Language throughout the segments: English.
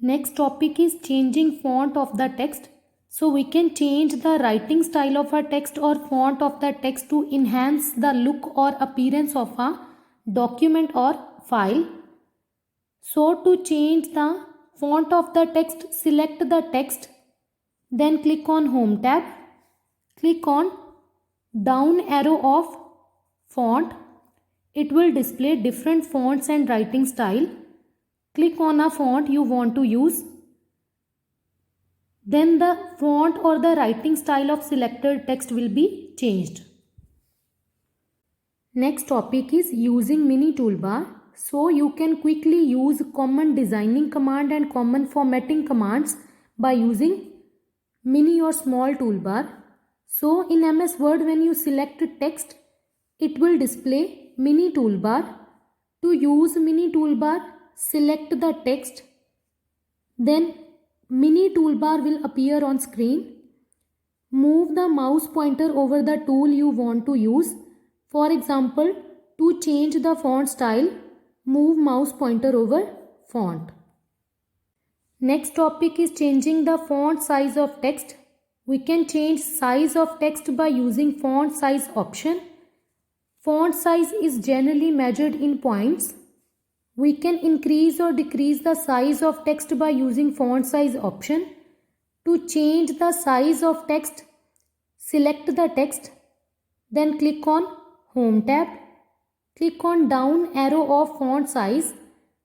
Next topic is changing font of the text. So we can change the writing style of a text or font of the text to enhance the look or appearance of a document or file. So to change the font of the text, select the text, then click on Home tab, click on down arrow of font. It will display different fonts and writing style. Click on a font you want to use. Then the font or the writing style of selected text will be changed. Next topic is using mini toolbar. So you can quickly use common designing command and common formatting commands by using mini or small toolbar. So in MS Word, when you select text, it will display mini toolbar. To use mini toolbar, select the text, then mini toolbar will appear on screen. Move the mouse pointer over the tool you want to use. For example, to change the font style, move mouse pointer over font. Next topic is changing the font size of text. We can change size of text by using font size option. Font size is generally measured in points. We can increase or decrease the size of text by using font size option. To change the size of text, select the text, then click on Home tab, click on down arrow of font size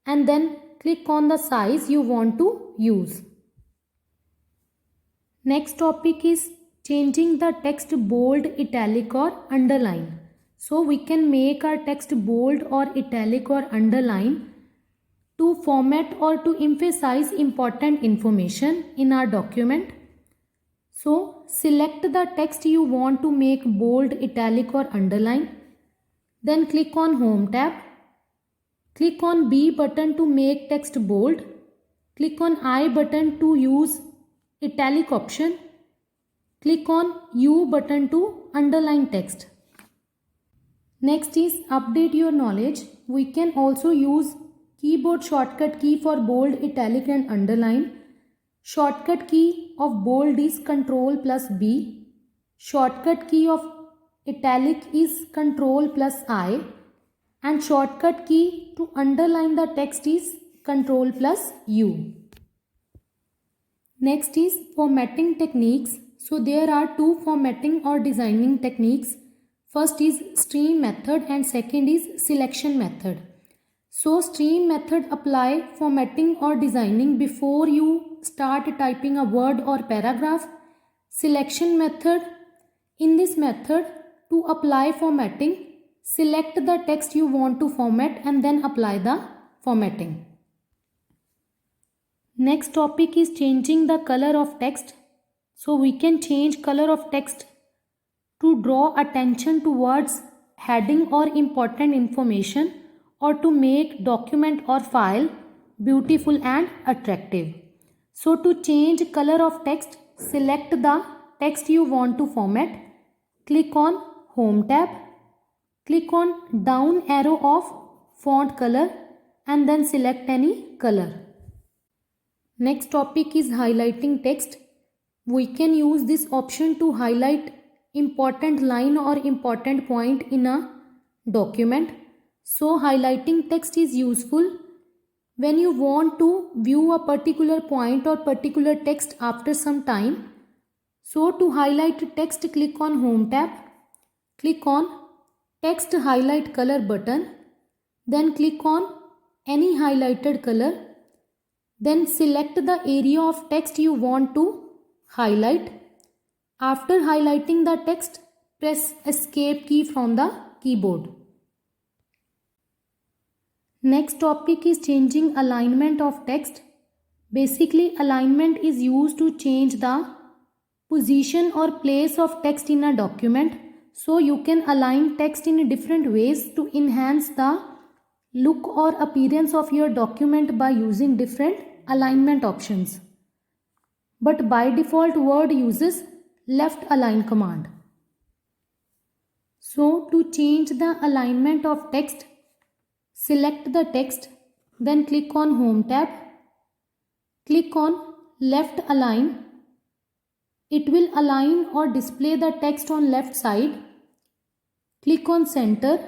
and then click on the size you want to use. Next topic is changing the text bold, italic or underline. So we can make our text bold or italic or underline to format or to emphasize important information in our document. So select the text you want to make bold, italic or underline. Then click on Home tab. Click on B button to make text bold. Click on I button to use italic option. Click on U button to underline text. Next is update your knowledge. We can also use keyboard shortcut key for bold, italic and underline. Shortcut key of bold is Ctrl plus B. Shortcut key of italic is Ctrl plus I. And shortcut key to underline the text is Ctrl plus U. Next is formatting techniques. So there are two formatting or designing techniques. First is stream method and second is selection method. So stream method apply formatting or designing before you start typing a word or paragraph. Selection method, in this method to apply formatting, select the text you want to format and then apply the formatting. Next topic is changing the color of text. So we can change color of text to draw attention towards heading or important information or to make document or file beautiful and attractive. So to change color of text, select the text you want to format, click on Home tab, click on down arrow of font color and then select any color. Next topic is highlighting text. We can use this option to highlight important line or important point in a document. So highlighting text is useful when you want to view a particular point or particular text after some time. So to highlight text, click on Home tab, click on Text Highlight Color button, then click on any highlighted color, then select the area of text you want to highlight. After highlighting the text, press Escape key from the keyboard. Next topic is changing alignment of text. Basically, alignment is used to change the position or place of text in a document. So you can align text in different ways to enhance the look or appearance of your document by using different alignment options. But by default, Word uses left align command. So to change the alignment of text, select the text, then click on Home tab, Click on left align. It will align or display the text on left side. Click on center.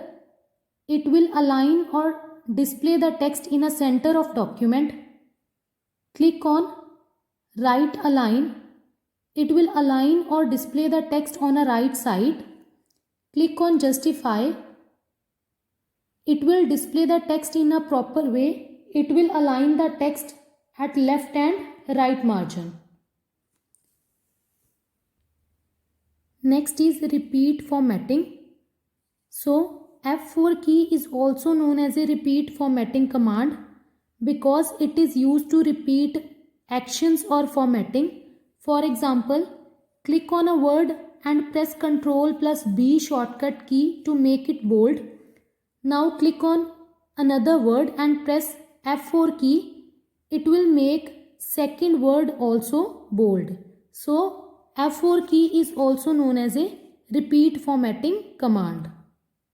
It will align or display the text in a center of document. Click on right align. It will align or display the text on a right side. Click on justify. It will display the text in a proper way. It will align the text at left and right margin. Next is repeat formatting. So F4 key is also known as a repeat formatting command because it is used to repeat actions or formatting. For example, click on a word and press Ctrl plus B shortcut key to make it bold. Now click on another word and press F4 key. It will make second word also bold. So F4 key is also known as a repeat formatting command.